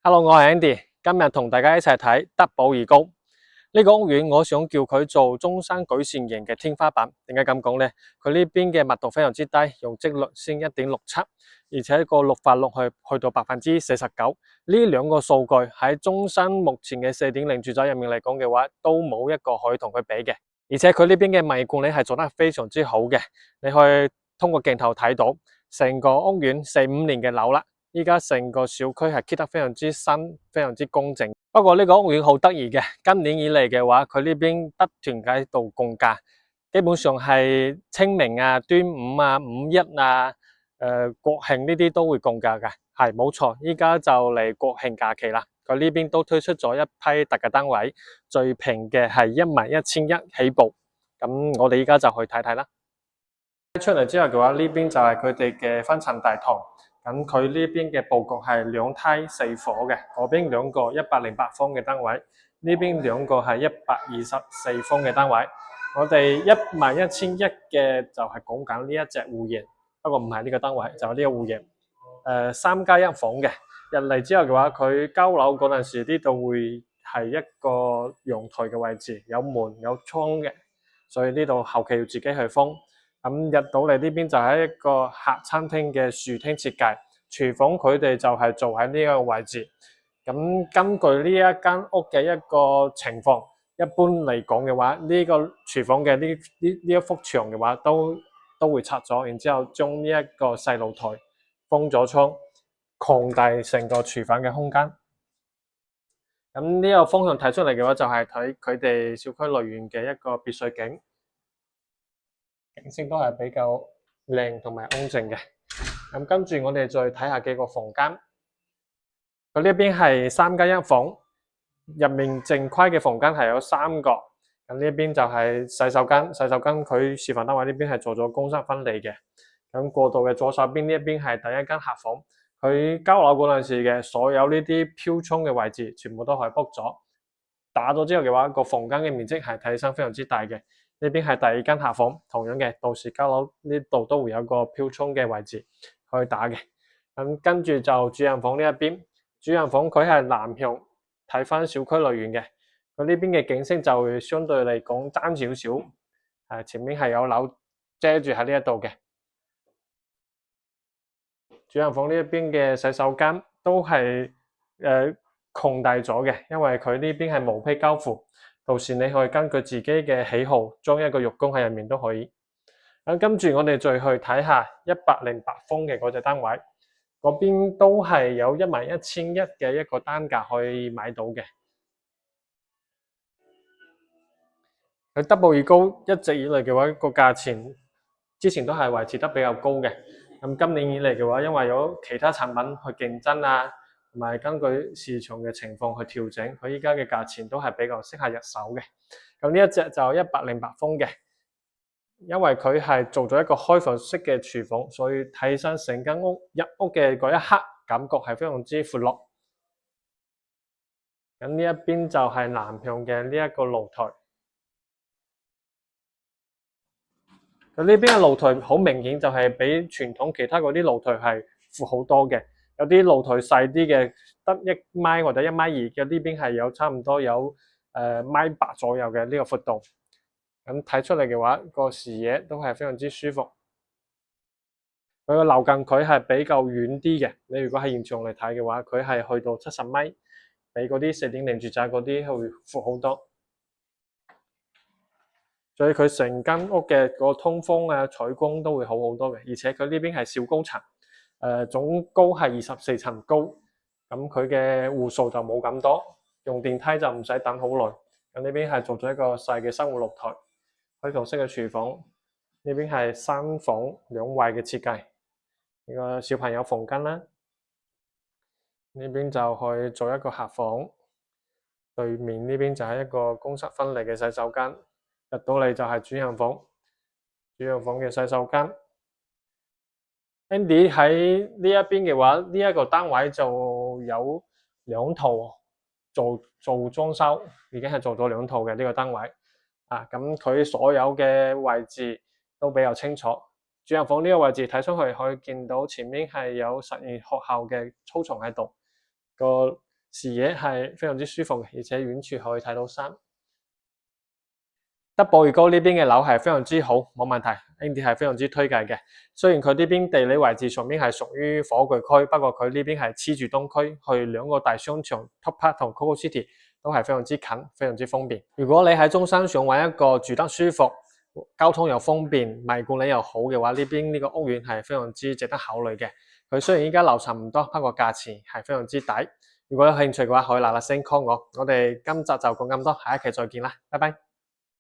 Hello，我係 Andy，今日同大家一齊睇德寶二高呢個屋苑，我想叫佢做中山舉善型嘅天花板。點解咁講呢？佢呢邊嘅密度非常之低，容積率先1.67，而且個綠化率去到49%。呢兩個數據喺中山目前嘅4.0住宅入面嚟講嘅話，都冇一個可以同佢比嘅。而且佢呢邊嘅物業管理係做得非常之好嘅，你可以通過鏡頭睇到成個屋苑4-5年嘅樓啦。依家成個小區係 keep 得非常之新，非常之公正。不過呢個屋苑好得意嘅，今年以嚟嘅話，佢呢邊不斷喺度降價，基本上係清明啊、端午啊、5·1啊、國慶呢啲都會降價嘅。係冇錯，依家就嚟國慶假期啦，佢呢邊都推出咗一批特價單位，最平嘅係11,100起步。咁我哋依家就去睇睇啦。出嚟之後嘅話，呢邊就係佢哋嘅分層大堂。咁佢呢邊嘅佈局係2梯4伙嘅，嗰邊兩個108方嘅單位，呢邊兩個係124方嘅單位。我哋11,100嘅就係講緊呢一隻戶型，不過唔係呢個單位，就係呢個戶型。3+1房嘅，入嚟之後嘅話，佢交樓嗰陣時呢度會係一個陽台嘅位置，有門有窗嘅，所以呢度後期要自己去封。咁入到嚟呢邊就係一個客餐廳嘅豎廳設計，廚房佢哋就係做喺呢個位置。咁根據呢一間屋嘅一個情況，一般嚟講嘅話，呢個廚房嘅呢一幅牆嘅話都會拆咗，然之後將呢一個細露台封咗窗，擴大成個廚房嘅空間。咁呢個方向睇出嚟嘅話，就係睇佢哋小區內園嘅一個別墅景。景色都係比較靚同埋安靜嘅。咁跟住我哋再睇下幾個房間。佢呢邊係3+1房，入面正規嘅房間係有3個。咁呢邊就係洗手間，洗手間佢示範單位呢邊係做咗公室分離嘅。咁過道嘅左手邊呢一邊係第一間客房，佢交樓嗰陣時嘅所有呢啲飄窗嘅位置全部都係 book 咗。打咗之後嘅話，個房間嘅面積係睇起身非常之大嘅。呢邊係第二間客房，同樣嘅，到時交樓呢度都會有個飄窗嘅位置可以打嘅。咁跟住就主人房呢一邊，主人房佢係南向睇翻小區內園嘅，佢呢邊嘅景色就會相對嚟講爭少少，前面係有樓遮住喺呢一度嘅。主人房呢一邊嘅洗手間都係擴大咗嘅，因為佢呢邊係毛坯交付。到時你可以根據自己嘅喜好裝一個浴缸喺入面都可以。咁跟住我哋再去睇下108方嘅嗰隻單位，嗰邊都係有11,100嘅一個單價可以買到嘅。佢德寶二高一直以嚟嘅話，個價錢之前都係維持得比較高嘅。咁今年以嚟嘅話，因為有其他產品去競爭啊，同埋根據市場嘅情況去調整，佢依家嘅價錢都係比較適合入手嘅。咁呢一隻就108方嘅，因為佢係做咗一個開放式嘅廚房，所以睇起身成間屋入屋嘅嗰一刻感覺係非常之闊落。咁呢一邊就係南向嘅呢一個露台。佢呢邊嘅露台好明顯就係比傳統其他嗰啲露台係闊好多嘅，有啲露台細啲嘅得1米或者1.2米嘅，呢邊係有差唔多有1.8米左右嘅呢個闊度。咁睇出嚟嘅話，個視野都係非常之舒服。佢個樓近佢係比較遠啲嘅，你如果喺現場嚟睇嘅話，佢係去到70米，比嗰啲4.0住宅嗰啲會闊好多。所以佢成間屋嘅個通風啊、採光都會好好多嘅，而且佢呢邊係小高層，總高係24層高，咁佢嘅戶數就冇咁多，用電梯就唔使等好耐。咁呢邊係做咗一個細嘅生活露台，開放式嘅廚房，呢邊係3房2衛嘅設計，呢個小朋友房間啦，呢邊就去做一個客房，對面呢邊就係一個公室分離嘅洗手間。入到嚟就係主人房，主人房嘅洗手間。Andy 喺呢一邊嘅話，呢一個單位就有2套做裝修，已經係做咗2套嘅呢個單位。咁佢所有嘅位置都比較清楚。主人房呢個位置睇出去可以見到前面係有實驗學校嘅操場喺度，個視野係非常之舒服嘅，而且遠處可以睇到山。德寶魚高呢邊嘅樓係非常之好，冇問題 ，Andy 係非常之推介嘅。雖然佢呢邊地理位置上面係屬於火炬區，不過佢呢邊係黐住東區，去兩個大商場 Top Park 同 Coco City 都係非常之近，非常之方便。如果你喺中山想揾一個住得舒服、交通又方便、賣管理又好嘅話，呢邊呢個屋苑係非常之值得考慮嘅。佢雖然依家樓層唔多，不過價錢係非常之抵。如果有興趣嘅話，可以嗱嗱聲 call我。我哋今集就講咁多，下一期再見啦，拜拜。